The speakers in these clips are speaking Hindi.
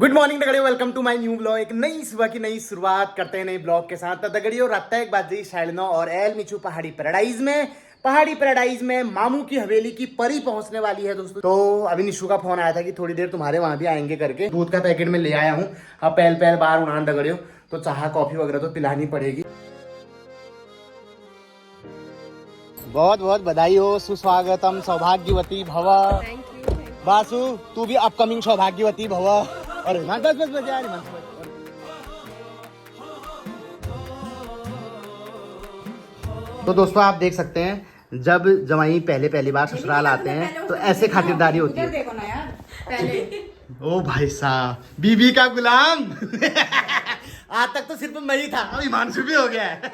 गुड मॉर्निंग दगड़ियों, welcome to my new blog. एक नई सुबह की नई शुरुआत करते हैं नए ब्लॉग के साथ। तो दगड़ियों रात एक बाजी 9:30 और एल मिचू पहाड़ी पैराडाइज में मामू की हवेली की परी पहुंचने वाली है दोस्तों। तो अभी निशु का फोन आया था कि थोड़ी देर तुम्हारे वहां भी आएंगे करके। दूध का पैकेट में ले आया हूँ। अब पहल पहल बार उड़ान दगड़ियों, तो चाह कॉफी वगैरह तो पिलानी पड़ेगी। बहुत बहुत बधाई हो, सुस्वागतम, सौभाग्यवती भव। बासु तू भी अपकमिंग सौभाग्यवती भव। और बस बस बस यार, तो दोस्तों आप देख सकते हैं जब जमाई पहली बार ससुराल आते हैं तो ऐसे खातिरदारी होती है। देखो ना यार पहले। ओ भाई साहब, बीबी का गुलाम। आज तक तो सिर्फ मैं ही था, अब हिमांशु भी हो गया है।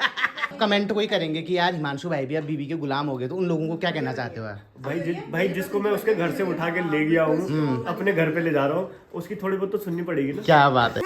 कमेंट कोई करेंगे कि यार हिमांशु भाई भी अब बीबी के गुलाम हो गए, तो उन लोगों को क्या कहना चाहते हो यार? भाई जिसको मैं उसके घर से उठा के ले गया हूँ, अपने घर पे ले जा रहा हूँ, उसकी थोड़ी बहुत तो सुननी पड़ेगी ना। क्या बात है।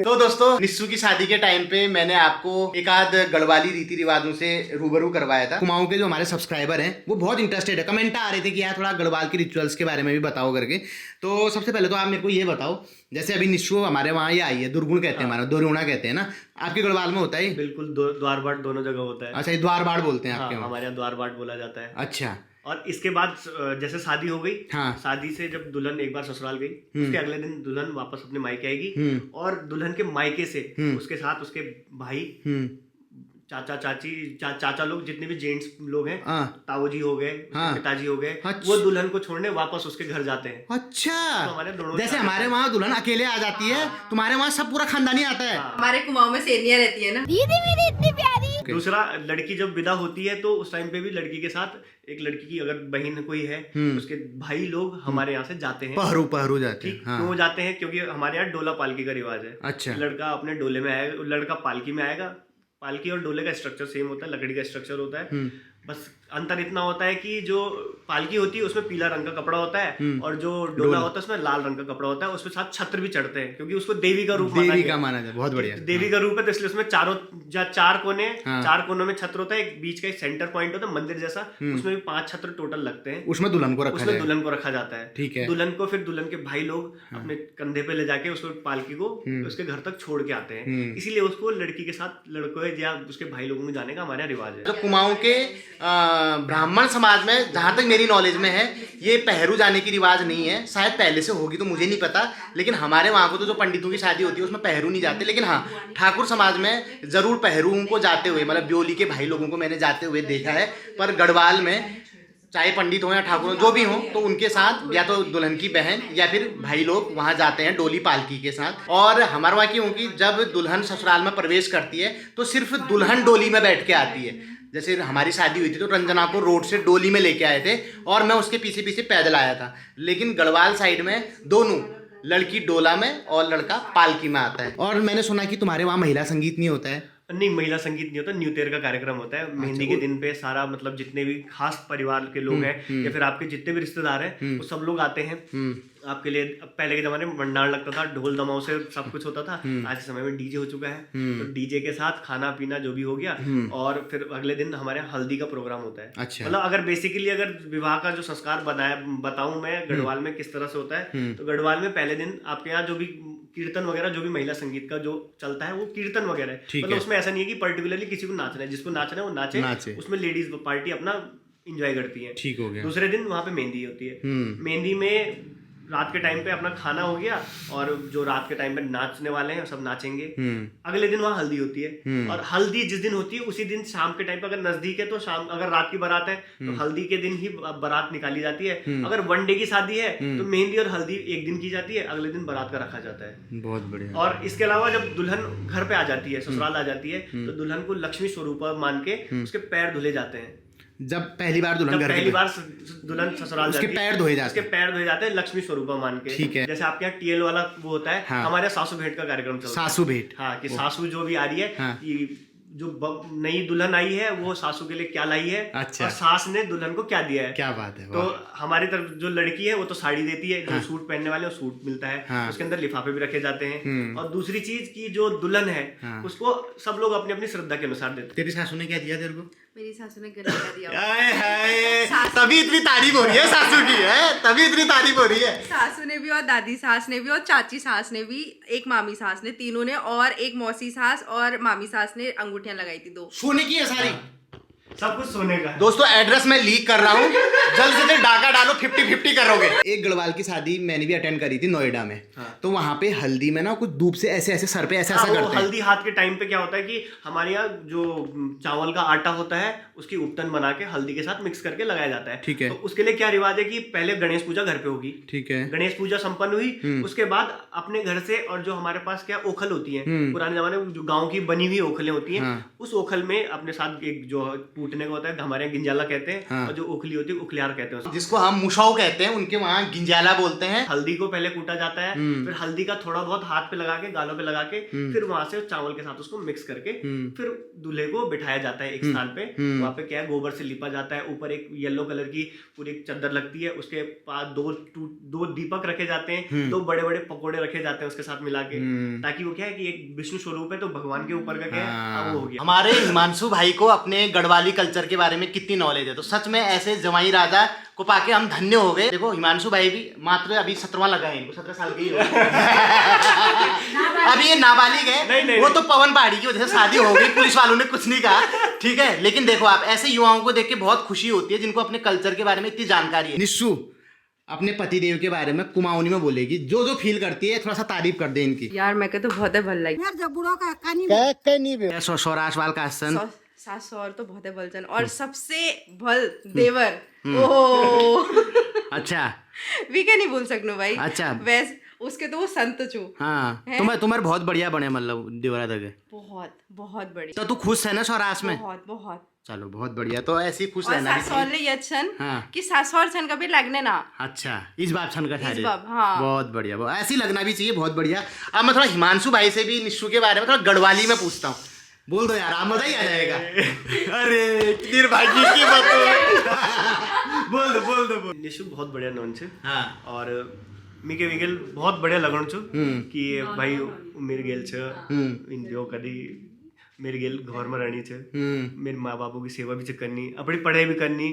तो दोस्तों निस्सू की शादी के टाइम पे मैंने आपको एक आध गढ़वाली रीति रिवाजों से रूबरू करवाया था। कुमाऊं के जो हमारे सब्सक्राइबर हैं वो बहुत इंटरेस्टेड है, कमेंट आ रहे थे कि यार थोड़ा गढ़वाल के रिचुअल्स के बारे में भी बताओ करके। तो सबसे पहले तो आप मेरे को ये बताओ, जैसे अभी निस्सू हमारे वहाँ ये आई है, दुर्गुण कहते हैं, हमारा दोरुणा कहते हैं ना, आपके गढ़वाल में होता है? बिल्कुल, द्वार बाट दोनों जगह होता है। अच्छा, ये द्वार बाड़ बोलते हैं आपके हाँ, वहाँ? हमारे यहाँ द्वार बाट बोला जाता है। अच्छा। और इसके बाद जैसे शादी हो गई, हाँ। शादी से जब दुल्हन एक बार ससुराल गई, उसके अगले दिन दुल्हन वापस अपने मायके आएगी, और दुल्हन के मायके से उसके साथ उसके भाई, चाचा चाची, चाचा लोग, जितने भी जेंट्स लोग हैं, ताऊ जी हो गए, पिताजी हो गए, वो दुल्हन को छोड़ने वापस उसके घर जाते हैं। अच्छा, तो हमारे दोनों जैसे हमारे वहाँ दुल्हन अकेले आ जाती है, तुम्हारे वहाँ सब पूरा खानदानी आता है। हमारे कुमाऊं में सेनिया रहती है ना, दीदी मेरी इतनी प्यारी। दूसरा, लड़की जब विदा होती है तो उस टाइम पे भी लड़की के साथ एक लड़की की अगर बहन कोई है, उसके भाई लोग हमारे यहाँ से जाते हैं, पहरू जाते हैं। क्यों वो जाते हैं? क्योंकि हमारे यहाँ डोला पालकी का रिवाज है। अच्छा। लड़का अपने डोले में आएगा, लड़का पालकी में आएगा। पालकी और डोले का स्ट्रक्चर सेम होता है, लकड़ी का स्ट्रक्चर होता है, बस अंतर इतना होता है कि जो पालकी होती है उसमें पीला रंग का कपड़ा होता है, और जो डोला होता है उसमें लाल रंग का कपड़ा होता है। उसमें साथ छत्र भी चढ़ते हैं, क्योंकि उसको देवी का रूप माना जाए। बहुत बढ़िया। देवी का रूप है, तो इसलिए उसमें चार कोने, चार कोनों में छत्र होता है, एक बीच का एक सेंटर पॉइंट होता है मंदिर जैसा, उसमें भी 5 छत्र टोटल लगते हैं। उसमें दुल्हन को रखा जाता है। ठीक है। दुल्हन को फिर दुल्हन के भाई लोग अपने कंधे पे ले जाके उसको पालकी को उसके घर तक छोड़ के आते हैं, इसीलिए उसको लड़की के साथ लड़कों या उसके भाई लोगों में जाने का हमारे रिवाज है। जो कुमाऊं के ब्राह्मण समाज में, जहां तक मेरी नॉलेज में है, ये पहरू जाने की रिवाज नहीं है। शायद पहले से होगी तो मुझे नहीं पता, लेकिन हमारे वहाँ को तो जो पंडितों की शादी होती है उसमें पहरू नहीं जाते। लेकिन हाँ, ठाकुर समाज में जरूर पहरूओं को जाते हुए, मतलब ब्योली के भाई लोगों को मैंने जाते हुए देखा है। पर गढ़वाल में चाहे पंडित हो या ठाकुर हो, जो भी हो, तो उनके साथ या तो दुल्हन की बहन या फिर भाई लोग वहाँ जाते हैं डोली पालकी के साथ। और हमारे वहाँ की होगी, जब दुल्हन ससुराल में प्रवेश करती है तो सिर्फ दुल्हन डोली में बैठ के आती है। जैसे हमारी शादी हुई थी तो रंजना को रोड से डोली में लेके आए थे और मैं उसके पीछे पीछे पैदल आया था। लेकिन गढ़वाल साइड में दोनों, लड़की डोला में और लड़का पालकी में आता है। और मैंने सुना कि तुम्हारे वहाँ महिला संगीत नहीं होता है? नहीं, महिला संगीत नहीं होता, न्यूतेर का कार्यक्रम होता है। मेहंदी के दिन पे सारा, मतलब जितने भी खास परिवार के लोग हैं या फिर आपके जितने भी रिश्तेदार हैं, वो सब लोग आते हैं आपके लिए। पहले के जमाने में भंडार लगता था, ढोल दमाओं से सब कुछ होता था। आज के समय में डीजे हो चुका है, तो डीजे के साथ खाना पीना जो भी हो गया, और फिर अगले दिन हमारे यहाँ हल्दी का प्रोग्राम होता है। अच्छा। मतलब अगर बेसिकली अगर विवाह का जो संस्कार बताऊं मैं गढ़वाल में किस तरह से होता है, तो गढ़वाल में पहले दिन आपके यहाँ जो भी कीर्तन वगैरह, जो भी महिला संगीत का जो चलता है वो कीर्तन वगैरह है। मतलब उसमें ऐसा नहीं है कि पर्टिकुलरली किसी को नाचना है, जिसको नाचना है वो नाचे। उसमें लेडीज पार्टी अपना एंजॉय करती है। ठीक हो गया। दूसरे दिन वहाँ पे मेहंदी होती है। मेहंदी में रात के टाइम पे अपना खाना हो गया, और जो रात के टाइम पे नाचने वाले हैं सब नाचेंगे। अगले दिन वहाँ हल्दी होती है, और हल्दी जिस दिन होती है उसी दिन शाम के टाइम पे, अगर नजदीक है तो शाम, अगर रात की बारात है तो हल्दी के दिन ही बारात निकाली जाती है। अगर वन डे की शादी है तो मेहंदी और हल्दी एक दिन की जाती है, अगले दिन बारात का रखा जाता है। बहुत बढ़िया। और इसके अलावा जब दुल्हन घर पे आ जाती है, ससुराल आ जाती है, तो दुल्हन को लक्ष्मी स्वरूप मान के उसके पैर धुले जाते हैं। जब पहली बार दुल्हन दुल्हन ससुराल जाती है, पैर धोए जाते हैं, उसके पैर धोए जाते हैं लक्ष्मी स्वरूपा मान के। ठीक है। जैसे आपके यहाँ टीएल वाला वो होता है, हमारे यहाँ सासू भेंट का कार्यक्रम चलता है। सासू भेंट, हाँ, कि सासू जो भी आ रही है, जो नई दुल्हन आई है वो सासू के लिए क्या लाई है। अच्छा। और सास ने दुल्हन को क्या दिया है। क्या बात है। तो हमारी तरफ जो लड़की है वो तो साड़ी देती है, जो सूट पहनने वाले वो सूट मिलता है, उसके अंदर लिफाफे भी रखे जाते हैं। और दूसरी चीज की जो दुल्हन है उसको सब लोग अपनी अपनी श्रद्धा के अनुसार देते हैं। तेरी सासू ने क्या दिया तेरे को? मेरी सासू ने गले लगा दिया। आए हाय, तभी इतनी तारीफ हो रही है सासू की, है तभी इतनी तारीफ हो रही है। सासू ने भी और दादी सास ने भी और चाची सास ने भी, एक मामी सास ने, तीनों ने, और एक मौसी सास और मामी सास ने अंगूठियां लगाई थी 2। सोने की है सारी, सब कुछ सोने का। दोस्तों एड्रेस मैं लीक कर रहा हूँ, जल्द से जल्द डाका डालो, 50-50 करोगे। एक गढ़वाल की शादी मैंने भी अटेंड करी थी नोएडा में। तो वहाँ पे हल्दी में ना कुछ धूप से ऐसे ऐसे सर पे ऐसा ऐसा करते हैं। हल्दी हाथ के टाइम पे क्या होता है कि हमारे यहाँ जो चावल का आटा होता है उसकी उपटन बना के हल्दी के साथ मिक्स करके लगाया जाता है। ठीक है। तो उसके लिए क्या रिवाज है कि पहले गणेश पूजा घर पे होगी। ठीक है। गणेश पूजा संपन्न हुई, उसके बाद अपने घर से, और जो हमारे पास क्या ओखल होती है पुराने जमाने में, जो गाँव की बनी हुई ओखलें होती है, उस ओखल में अपने साथ एक जो कूटने का होता है, हमारे यहाँ गिंजाला कहते हैं, और जो ओखली होती है उखलियार कहते हैं, जिसको हम मुशाओ कहते हैं, उनके वहाँ गिंजाला बोलते हैं। हल्दी को पहले कूटा जाता है, फिर हल्दी का थोड़ा बहुत हाथ पे लगा के, गालों पे लगा के, फिर वहां से चावल के साथ उसको मिक्स करके फिर दूल्हे को बिठाया जाता है एक स्थान पे। वहां पे क्या है, गोबर से लिपा जाता है, ऊपर एक येलो कलर की पूरी चादर लगती है, उसके पास दो दीपक रखे जाते हैं, 2 बड़े बड़े पकोड़े रखे जाते हैं उसके साथ मिला के, ताकि वो क्या है कि एक विष्णु स्वरूप है तो भगवान के ऊपर का क्या है, वो हो गया। हमारे हिमांशु भाई को अपने गढ़वाली कल्चर के बारे में कितनी नॉलेज है, तो सच में ऐसे जमाई राजा को पाके हम धन्य हो गए। देखो हिमांशु भाई भी मात्र अभी 17वां लगा है, इनको 17 साल के ही हो अभी ये नाबालिग है। वो तो पवन पहाड़ी की वजह से शादी हो गई, पुलिस वालों ने कुछ नहीं कहा, ठीक है। लेकिन देखो आप ऐसे युवाओं को देख के बहुत खुशी होती है जिनको अपने कल्चर के बारे में इतनी जानकारी है। निशु अपने पतिदेव के बारे में कुमाऊनी में बोलेगी, जो जो फील करती है, थोड़ा सा तारीफ कर दे इनकी। यार मैं तो बहुत है भल लगी सौराष्ट्र वाल का आसन सास और तो बहुत है भलचन, और सबसे भल देवर ओ अच्छा वी क्या नहीं बोल सकनो भाई। अच्छा। वैसे उसके तो वो संत चू। हाँ तुम्हारे बहुत बढ़िया बने, मतलब देवरा दगे बहुत बहुत बढ़िया। तो तू खुश है ना सौराष्ट्र में? बहुत बहुत। चलो बहुत बढ़िया, तो ऐसे ही खुश और रहना सासौर ले ये छन हाँ। कि सासौर छन कभी लगने ना। अच्छा इस बात छन का इस बात, हाँ। बहुत बढ़िया, ऐसे ही लगना भी चाहिए, बहुत बढ़िया। अब मैं थोड़ा हिमांशु भाई से भी निशु के बारे में थोड़ा गढ़वाली में पूछता हूँ, बोल दो यार, मजा ही आ जाएगा। अरे किधर भागी की बात बोल दो। निशु बहुत बढ़िया नॉन छे, हाँ। और मीके विगेल बहुत बढ़िया लगन छु कि भाई मेर गेल छ इन जो कदी मेरे गेल घर में रहनी छे, मेरे माँ बापू की सेवा भी करनी, अपनी पढ़ाई भी करनी,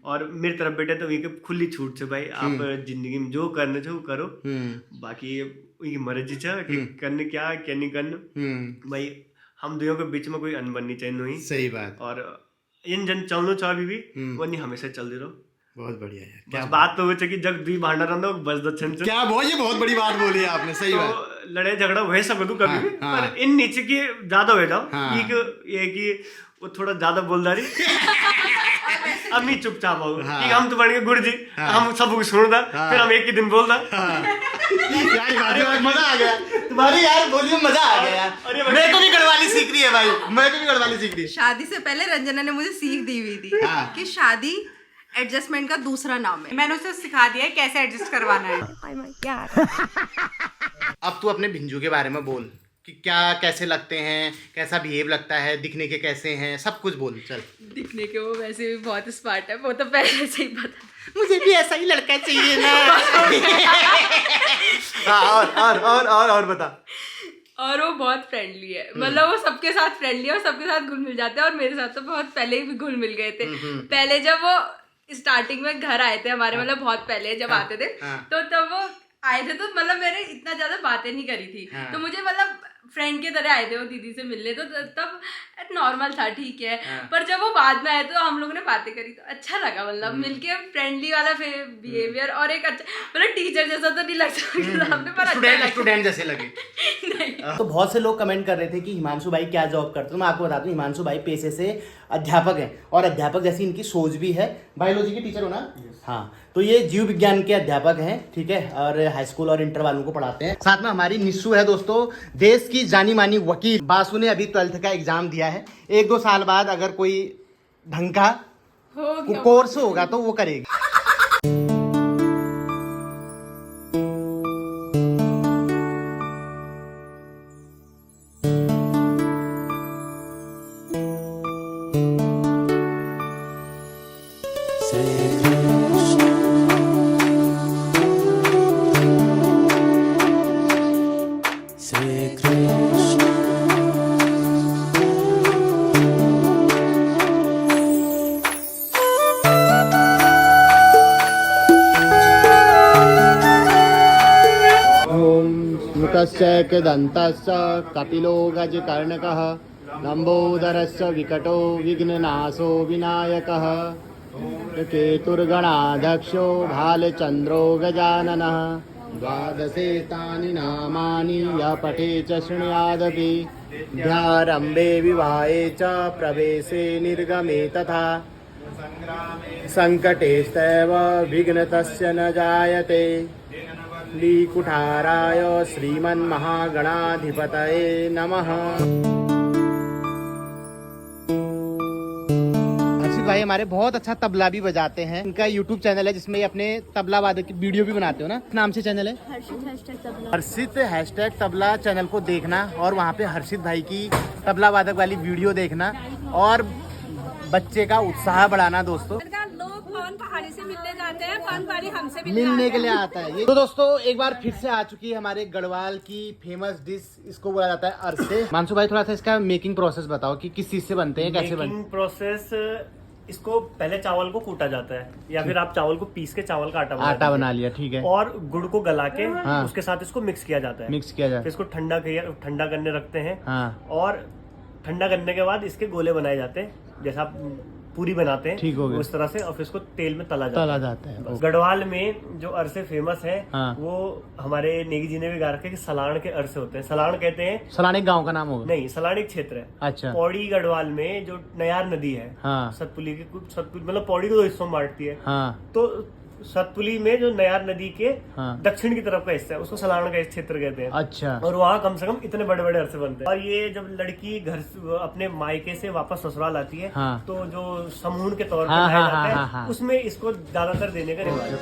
और मेरी तरफ बेटे तो ये खुली छूट छे भाई, आप जिंदगी में जो करने छो करो, बाकी उनकी मर्जी छे कि करने क्या नहीं करना भाई। हम दोनों के बीच में कोई अनबन नहीं चाहिए नहीं। सही बात। और इन जन चलनो चाह भी वो नहीं हमेशा चल दे रहो। बहुत बढ़िया यार, क्या बात तो कि जब दुई भांडा रहा बस दक्षिण से क्या ये बहुत बड़ी बात बोली है आपने। सही बात। तो लड़ाई झगड़ा वह सब कभी भी, पर इन नीचे की ज्यादा हो जाओ, ये कि वो थोड़ा ज्यादा बोलदारी अब नहीं चुपचाप हो कि हम तो बन गए गुरु जी, हम सब सुनदा, फिर हम एक ही दिन बोलदा। यार मजा आ गया तुम्हारी यार बोली में, मजा आ गया यार। मेरे को भी गढ़वाली सीख रही है भाई, मेरे को भी गढ़वाली सीख रही है। शादी से पहले रंजना ने मुझे सीख दी हुई थी कि शादी एडजस्टमेंट का दूसरा नाम है। मैंने उसे सिखा दिया है कैसे एडजस्ट करवाना है। अब तू अपने भिंजू के बारे में बोल कि क्या कैसे लगते हैं, कैसा बिहेव लगता है, दिखने के कैसे हैं, सब कुछ बोल चल। दिखने के वो वैसे भी बहुत स्मार्ट है, वो तो पहले से ही पता। मुझे भी ऐसा ही लड़का चाहिए ना। और बता। और वो बहुत फ्रेंडली है, मतलब वो सबके साथ फ्रेंडली है और सबके साथ घुल मिल जाते हैं, और मेरे साथ तो बहुत पहले ही भी घुल मिल गए थे। पहले जब वो स्टार्टिंग में घर आए थे हमारे, मतलब बहुत पहले जब आते थे, तो तब वो आए थे, तो मतलब मैंने इतना ज्यादा बातें नहीं करी थी, तो मुझे मतलब फ्रेंड के तरह आए थे वो दीदी से मिलने, तो तब नॉर्मल था, ठीक है। पर जब वो बाद में आए तो हम लोगों ने बातें करी तो अच्छा लगा, मतलब मिलके फ्रेंडली वाला बिहेवियर, और एक अच्छा मतलब टीचर जैसा तो नहीं लगता, पर स्टूडेंट जैसे लगे। तो बहुत से लोग कमेंट कर रहे थे कि हिमांशु भाई क्या जॉब करते हैं। मैं आपको बता दूं, हिमांशु भाई पेशे से अध्यापक हैं, और अध्यापक जैसी इनकी सोच भी है। बायोलॉजी के टीचर हो ना? हाँ, तो ये जीव विज्ञान के अध्यापक हैं, ठीक है, और हाई स्कूल और इंटर वालों को पढ़ाते हैं। साथ में हमारी निशु है दोस्तों, देश की जानी मानी वकील। बासु ने अभी 12th का एग्जाम दिया है, 1-2 साल बाद अगर कोई ढंग का कोर्स होगा तो वो करेगी। भूतश्चैकदन्तश्च कपिलो गजकर्णकः लम्बोदरश्च विकटो विघ्ननाशो विनायकः केतुर्गणाध्यक्षो भालचन्द्रो गजाननः द्वादशेतानि नामानि यः पठे च शृणुयादपि ध्यारम्भे विवाहे च प्रवेशे निर्गमे तथा सङ्कटेस्तैव विघ्नतस्य न जायते लीकुठाराय श्रीमन्महागणाधिपतये नमः। हर्षित भाई हमारे बहुत अच्छा तबला भी बजाते हैं। इनका YouTube चैनल है जिसमें ये अपने तबला वादक की वीडियो भी बनाते हो ना, नाम से चैनल है हर्षित #तबला चैनल को देखना और वहाँ पे हर्षित भाई की तबला वादक वाली वीडियो देखना और बच्चे का उत्साह बढ़ाना दोस्तों। लोग पवन पहाड़ी से मिलने जाते हैं, पवन पहाड़ी हमसे मिलने के लिए आता है ये। तो दोस्तों एक बार फिर से आ चुकी है हमारे गढ़वाल की फेमस डिश, इसको बोला जाता है अरसे। मानसू भाई थोड़ा सा इसका मेकिंग प्रोसेस बताओ कि किस चीज से बनते हैं, कैसे बनते हैं। प्रोसेस, इसको पहले चावल को कूटा जाता है या फिर आप चावल को पीस के चावल का आटा बना लिया, ठीक है, और गुड़ को गला के हाँ। उसके साथ इसको मिक्स किया जाता है। मिक्स किया जाता फिर इसको ठंडा करने रखते हैं हाँ। और ठंडा करने के बाद इसके गोले बनाए जाते हैं, जैसा आप पूरी बनाते हैं ठीक हो गया। उस तरह से, और फिर इसको तेल में तला जाता है। बस। गढ़वाल में जो अरसे फेमस है हाँ। वो हमारे नेगी जी ने भी गा रखे हैं कि सलाण के अरसे होते हैं। सलाण कहते हैं, सलान एक गाँव का नाम होगा? नहीं, सलाण एक क्षेत्र है। अच्छा। पौड़ी गढ़वाल में जो नयार नदी है, हाँ। सतपुली की कुछ मतलब पौड़ी को 2 हिस्सों में बांटती है। हाँ। तो सतपुली में जो नयार नदी के हाँ। दक्षिण की तरफ का हिस्सा है उसको सलाण का क्षेत्र कहते हैं। अच्छा। और वहाँ कम से कम इतने बड़े बड़े अरसे बनते हैं। और ये जब लड़की घर अपने मायके से वापस ससुराल आती है हाँ। तो जो समूह के तौर पर हाँ, खाया हाँ, जाता हाँ, है हाँ, हाँ। उसमें इसको ज्यादातर देने का रिवाज है।